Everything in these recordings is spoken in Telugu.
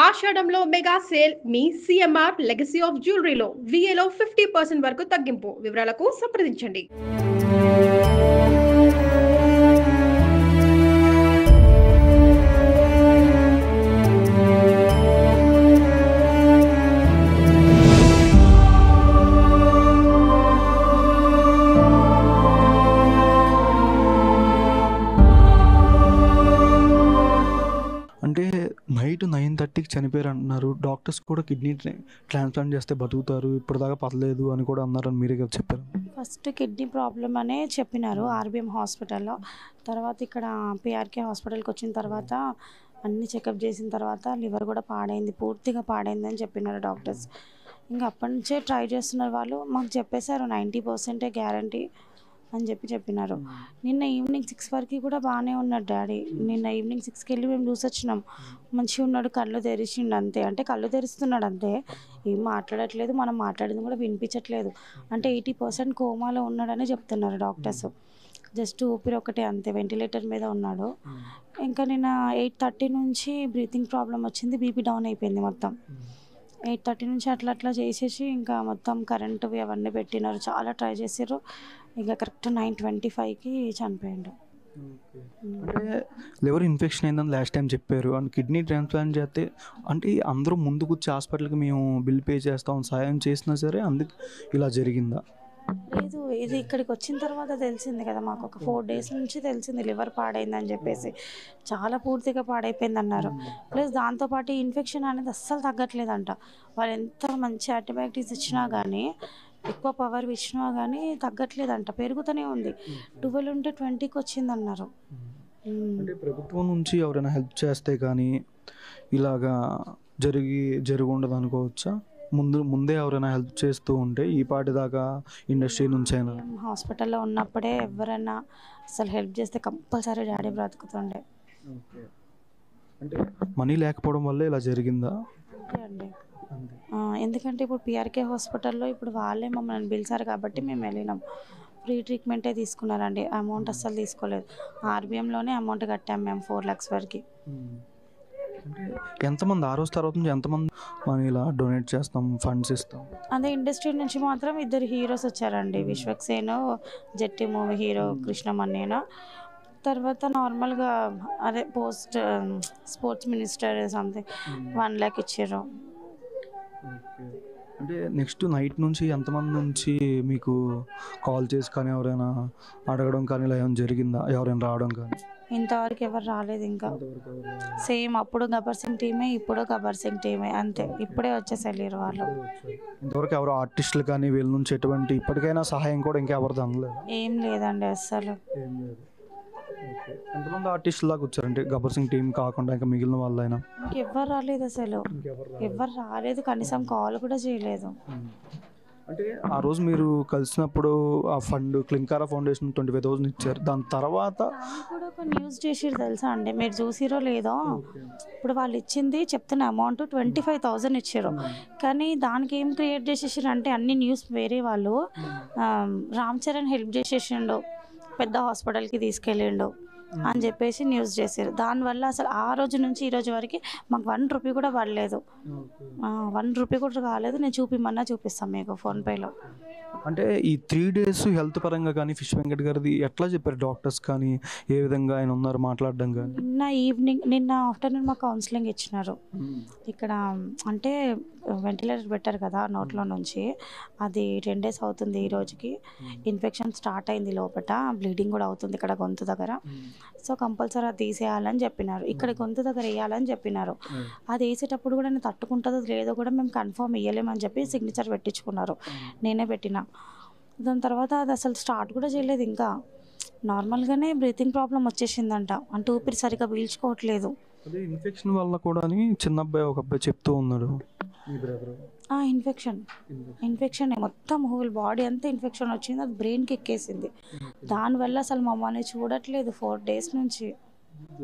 ఆషాఢంలో మెగా సేల్ మీ సిఎంఆర్ లెగసీ ఆఫ్ జ్యువెలరీలో విఏలో 50% వరకు తగ్గింపు. వివరాలకు సంప్రదించండి. అంటే నైట్ 9:30కి చనిపోయారు అంటున్నారు. డాక్టర్స్ కూడా కిడ్నీ ట్రాన్స్‌ప్లాంట్ చేస్తే బతుకుతారు. ఇప్పటిదాకా పర్లేదు అని కూడా అన్నారని మీరే కదా చెప్పారు. ఫస్ట్ కిడ్నీ ప్రాబ్లమ్ అనే చెప్పినారు ఆర్బీఎం హాస్పిటల్లో. తర్వాత ఇక్కడ పిఆర్కే హాస్పిటల్కి వచ్చిన తర్వాత అన్ని చెకప్ చేసిన తర్వాత లివర్ కూడా పాడైంది, పూర్తిగా పాడైందని చెప్పినారు డాక్టర్స్. ఇంకా అప్పటి నుంచే ట్రై చేస్తున్నారు వాళ్ళు. మాకు చెప్పేశారు 90% గ్యారంటీ అని చెప్పినారు. నిన్న ఈవినింగ్ 6 వరకు కూడా బాగానే ఉన్నాడు డాడీ. నిన్న ఈవినింగ్ 6కి వెళ్ళి మేము చూసి వచ్చినాం. మంచిగా ఉన్నాడు, కళ్ళు తెరిచిండు అంతే. అంటే కళ్ళు తెరుస్తున్నాడు అంతే, ఏం మాట్లాడట్లేదు, మనం మాట్లాడింది కూడా వినిపించట్లేదు. అంటే 80% కోమాలో ఉన్నాడని చెప్తున్నారు డాక్టర్స్. జస్ట్ ఊపిరి ఒకటే అంతే, వెంటిలేటర్ మీద ఉన్నాడు. ఇంకా నిన్న 8:30 నుంచి బ్రీతింగ్ ప్రాబ్లం వచ్చింది, బీపీ డౌన్ అయిపోయింది మొత్తం. 8:30 నుంచి అట్లా చేసేసి ఇంకా మొత్తం కరెంటువి అవన్నీ పెట్టినారు, చాలా ట్రై చేసారు. ఇక కరెక్ట్ 9:25కి చనిపోయాడు. అంటే లివర్ ఇన్ఫెక్షన్ అయిందని లాస్ట్ టైం చెప్పారు. అండ్ కిడ్నీ ట్రాన్స్ప్లాంట్ చేస్తే అంటే అందరూ ముందుకు వచ్చి హాస్పిటల్కి మేము బిల్ పే చేస్తాం సాయం చేసినా సరే అందుకు ఇలా జరిగిందా? లేదు, ఇది ఇక్కడికి వచ్చిన తర్వాత తెలిసింది కదా మాకు. ఒక 4 డేస్ నుంచి తెలిసింది లివర్ పాడైందని చెప్పేసి. చాలా పూర్తిగా పాడైపోయింది అన్నారు. ప్లస్ దాంతోపాటు ఇన్ఫెక్షన్ అనేది అస్సలు తగ్గట్లేదంట. వాళ్ళు ఎంత మంచి యాంటీబయాటిక్స్ ఇచ్చినా కానీ, ఎక్కువ పవర్ ఇచ్చినా కానీ తగ్గట్లేదంట, పెరుగుతూనే ఉంది. 12 ఉంటే 20కి వచ్చిందన్నారు. అంటే ప్రభుత్వం నుంచి ఎవరైనా హెల్ప్ చేస్తే కానీ ఇలాగా జరిగి ఉండదు అనుకోవచ్చా? ముందే ఎవరైనా హెల్ప్ చేస్తూ ఉంటే ఈ పాటి దాకా ఇండస్ట్రీ నుంచి అయినా. హాస్పిటల్లో ఉన్నప్పుడే ఎవరైనా అసలు హెల్ప్ చేస్తే కంపల్సరీ డాడీ బ్రతుకుతుండే. అంటే మనీ లేకపోవడం వల్ల ఇలా జరిగిందా? అండి, ఎందుకంటే ఇప్పుడు పిఆర్కే హాస్పిటల్లో ఇప్పుడు వాళ్ళే మమ్మల్ని పిలిచారు కాబట్టి మేము వెళ్ళినాం. ఫ్రీ ట్రీట్మెంటే తీసుకున్నారండి, అమౌంట్ అస్సలు తీసుకోలేదు. ఆర్బీఎంలోనే అమౌంట్ కట్టాము మేము 4 lakhs వరకు. ఎంతమంది ఆ రోజు తర్వాత నుంచి ఎంతమంది మనం ఇలా డొనేట్ చేస్తాం, ఫండ్స్ ఇస్తాం? అదే ఇండస్ట్రీ నుంచి మాత్రం 2 హీరోస్ వచ్చారండి, విశ్వక్సేన్, జట్టి మూవీ హీరో కృష్ణమన్నేన. తర్వాత నార్మల్గా అదే స్పోర్ట్స్ మినిస్టర్ సంథింగ్ 1 lakh ఇచ్చారు. అంటే నెక్స్ట్ నైట్ నుంచి ఎంతమంది నుంచి మీకు కాల్ చేసి కానీ ఎవరైనా అడగడం కానీ ఇలా ఏమైనా జరిగిందా? ఎవరైనా రావడం కానీ? ఇంతవరకు ఎవరు రాలేదు ఇంకా. సేమ్ అప్పుడు గబ్బర్ సింగ్ టీమే, ఇప్పుడు గబ్బర్ సింగ్ టీమే అంతే. ఇప్పుడే వచ్చేసారు వాళ్ళు. ఇంతవరకు ఎవరు ఆర్టిస్టులు కానీ వీళ్ళ నుంచి ఎటువంటి ఇప్పటికైనా సహాయం కూడా ఇంకా ఎవరిది అందలేదు? ఏం లేదండి అస్సలు. ఎంతమంది ఆర్టిస్టులు దాకా వచ్చారంటే గబ్బర్ సింగ్ టీం కాకుండా ఇంకా మిగిలిన వాళ్ళైనా? ఇంకెవ్వరు రాలేదు అసలు, ఎవరు రాలేదు, కనీసం కాల్ కూడా చేయలేదు. అంటే ఆ రోజు మీరు కలిసినప్పుడు ఆ ఫండ్ క్లింకారా ఫౌండేషన్ 25,000 ఇచ్చారు. దాని తర్వాత కూడా ఒక న్యూస్ చేసిరు తెలుసా అండి, మీరు చూసిరో లేదో. ఇప్పుడు వాళ్ళు ఇచ్చింది చెప్తున్న అమౌంట్ 25,000 ఇచ్చారు. కానీ దానికి ఏం క్రియేట్ చేసేసారు అంటే అన్ని న్యూస్ వేరే వాళ్ళు, రామ్ చరణ్ హెల్ప్ చేసేసిండు, పెద్ద హాస్పిటల్కి తీసుకెళ్ళిండు అని చెప్పేసి న్యూస్ చేశారు. దానివల్ల అసలు ఆ రోజు నుంచి ఈ రోజు వరకు మాకు 1 రూపీ కూడా పడలేదు. 1 రూపీ కూడా కాలేదు. నేను చూపిస్తాను మీకు ఫోన్పేలో. అంటే ఈ 3 days హెల్త్ పరంగా కానీ ఫిష్ వెంకట్ గారిది ఎట్లా చెప్పారు డాక్టర్స్ కానీ, ఏ విధంగా ఆయన ఉన్నారు మాట్లాడడం కానీ? నిన్న ఆఫ్టర్నూన్ మాకు కౌన్సిలింగ్ ఇచ్చినారు. ఇక్కడ అంటే వెంటిలేటర్ పెట్టారు కదా నోట్లో నుంచి, అది 10 days అవుతుంది ఈ రోజుకి. ఇన్ఫెక్షన్ స్టార్ట్ అయింది లోపల, బ్లీడింగ్ కూడా అవుతుంది ఇక్కడ గొంతు దగ్గర. సో కంపల్సరీ అది తీసేయాలని చెప్పినారు, ఇక్కడ గొంతు దగ్గర వేయాలని చెప్పినారు. అది వేసేటప్పుడు కూడా నేను తట్టుకుంటుందో లేదో కూడా మేము కన్ఫర్మ్ ఇవ్వలేమని చెప్పి సిగ్నేచర్ పెట్టించుకున్నారు, నేనే పెట్టిన. దాని తర్వాత అది అసలు స్టార్ట్ కూడా చేయలేదు ఇంకా. నార్మల్గానే బ్రీతింగ్ ప్రాబ్లం వచ్చేసిందంట, అంటే ఊపిరి సరిగ్గా పీల్చుకోవట్లేదు. అదే ఇన్ఫెక్షన్ వల్ల కూడా అని చిన్న అబ్బాయి ఒక అబ్బాయి చెప్తూ ఉన్నాడు. ఇన్ఫెక్షన్ మొత్తం హోల్ బాడీ అంతా ఇన్ఫెక్షన్ వచ్చింది, అది బ్రెయిన్కి ఎక్కేసింది. దానివల్ల అసలు మమ్మల్ని చూడట్లేదు 4 days నుంచి.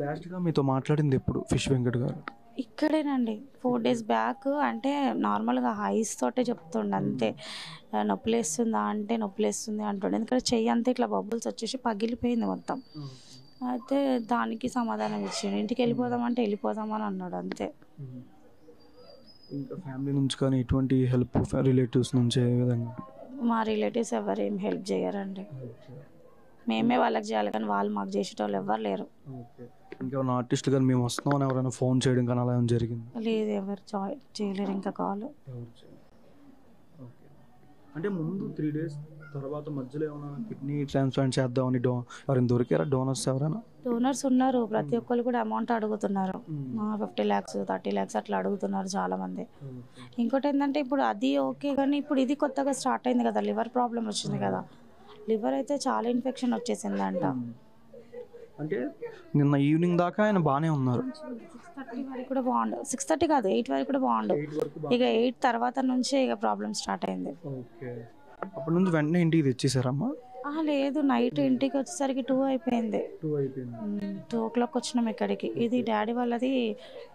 లాస్ట్గా మీతో మాట్లాడింది ఎప్పుడు ఫిష్ వెంకట్ గారు? ఇక్కడేనండి 4 days బ్యాక్. అంటే నార్మల్గా ఐస్ తోటే చెప్తుండే అంతే. నొప్పిలేస్తుందా అంటే నొప్పిలేస్తుంది అంటుండే, ఎందుకంటే చెయ్యి అంతా ఇట్లా బబుల్స్ వచ్చేసి పగిలిపోయింది మొత్తం. అయితే దానికి సమాధానం ఇచ్చిండు, ఇంటికి వెళ్ళిపోదామంటే వెళ్ళిపోదామని అన్నాడు అంతే. ఇంకా ఫ్యామిలీ నుంచి కానీ ఎటువంటి హెల్ప్ రిలేటివ్స్ నుంచి ఏ విధంగా? మా రిలేటివ్స్ ఎవరు ఏం హెల్ప్ చేయరండి. మేమే వాళ్ళకి చేయాలి కానీ వాళ్ళు మాకు చేసేటోళ్ళు ఎవ్వరు లేరు. ఇంకేమైనా ఆర్టిస్ట్ కానీ మేము వస్తున్నామని ఎవరైనా ఫోన్ చేయడం కానీ అలా ఏమైనా జరిగింది? లేదు, ఎవరు చేయలేరు ఇంకా కాల్. అంటే ముందు 3 days తర్వాత మధ్యలో ఏమైనా కిడ్నీ ట్రాన్స్ప్లాంట్ చేద్దామని ఎవరైనా దొరికారా డోనర్స్? ఎవరైనా డోనర్స్ ఉన్నారు, ప్రతి ఒక్కరు కూడా అమౌంట్ అడుగుతున్నారు. 50 lakhs 30 lakhs అట్లా అడుగుతున్నారు చాలామంది. ఇంకోటి ఏంటంటే ఇప్పుడు అది ఓకే కానీ ఇప్పుడు ఇది కొత్తగా స్టార్ట్ అయింది కదా, లివర్ ప్రాబ్లం వచ్చింది కదా. లివర్ అయితే చాలా ఇన్ఫెక్షన్ వచ్చేసిందంట. అంటే నిన్న ఈవినింగ్ దాకా ఆయన బాగానే ఉన్నారు. 6:30 వరకు కూడా బాగుండు, 6:30 కాదు 8 వరకు కూడా బాగుండు. ఇక 8 తర్వాత నుంచే ఇక ప్రాబ్లం స్టార్ట్ అయింది. అప్పటి నుంచి వెంటనే ఇంటికి తెచ్చేసారమ్మా? లేదు, నైట్ ఇంటికి వచ్చేసరికి 2 అయిపోయింది. 2 o'clock వచ్చినాం ఇక్కడికి. ఇది డాడీ వాళ్ళది,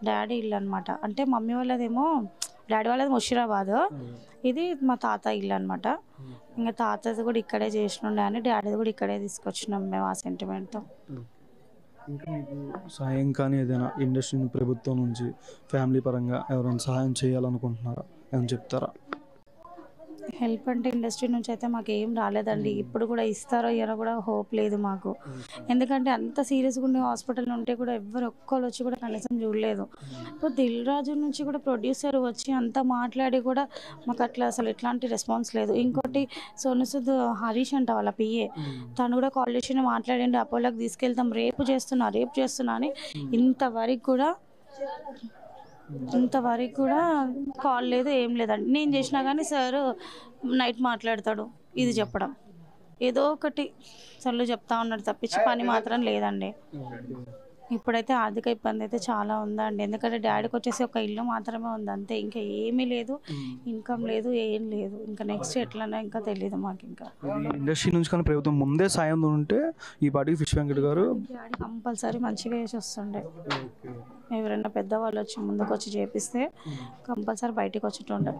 డాడీ ఇల్లు అనమాట. అంటే మమ్మీ వాళ్ళదేమో, డాడీ వాళ్ళది ముషీరాబాద్, ఇది మా తాత ఇల్లు అనమాట. ఇంకా తాతది కూడా ఇక్కడే చేసినుండే అని డాడీది కూడా ఇక్కడే తీసుకొచ్చినాం మేము ఆ సెంటిమెంట్తో. ఇంకా మీకు సాయం కానీ ఏదైనా ఇండస్ట్రీ ప్రభుత్వం నుంచి ఫ్యామిలీ పరంగా ఎవరైనా సహాయం చేయాలనుకుంటున్నారా? ఏమైనా చెప్తారా? హెల్ప్ అంటే ఇండస్ట్రీ నుంచి అయితే మాకు ఏం రాలేదండి. ఇప్పుడు కూడా ఇస్తారో ఇయ్యారో కూడా హోప్ లేదు మాకు. ఎందుకంటే అంత సీరియస్గా ఉండే హాస్పిటల్ ఉంటే కూడా ఎవ్వరు ఒక్కరు వచ్చి కూడా కనీసం చూడలేదు. ఇప్పుడు దిల్ రాజు నుంచి కూడా ప్రొడ్యూసర్ వచ్చి అంతా మాట్లాడి కూడా మాకు అట్లా అసలు ఎట్లాంటి రెస్పాన్స్ లేదు. ఇంకోటి సోనుసుద్ హరీష్ అంట వాళ్ళ పిఏ, తను కూడా కాల్ చేసి మాట్లాడండి, అపోలోకి తీసుకెళ్తాం, రేపు చేస్తున్నా అని ఇంతవరకు కూడా కాల్ లేదు, ఏం లేదండి. నేను చేసినా కానీ సార్ నైట్ మాట్లాడతాడు, ఇది చెప్పడం ఏదో ఒకటి సర్లు చెప్తా ఉన్నాడు తప్పించి పని మాత్రం లేదండి. ఇప్పుడైతే ఆర్థిక ఇబ్బంది అయితే చాలా ఉందండి. ఎందుకంటే డాడీకి వచ్చేసి ఒక ఇల్లు మాత్రమే ఉంది అంతే, ఇంకా ఏమీ లేదు, ఇన్కమ్ లేదు, ఏం లేదు. ఇంకా నెక్స్ట్ ఎట్లన్నా ఇంకా తెలియదు మాకు. ఇంకా ఇండస్ట్రీ నుంచి కానీ ప్రభుత్వం ముందే సాయం ఉంటే ఈ పాటికి ఫిష్ వెంకట్ గారు డాడీ కంపల్సరీ మంచిగా వేసి వస్తుండే. ఎవరైనా పెద్దవాళ్ళు వచ్చి ముందుకు వచ్చి చేపిస్తే కంపల్సరీ బయటికి వచ్చేటుండే.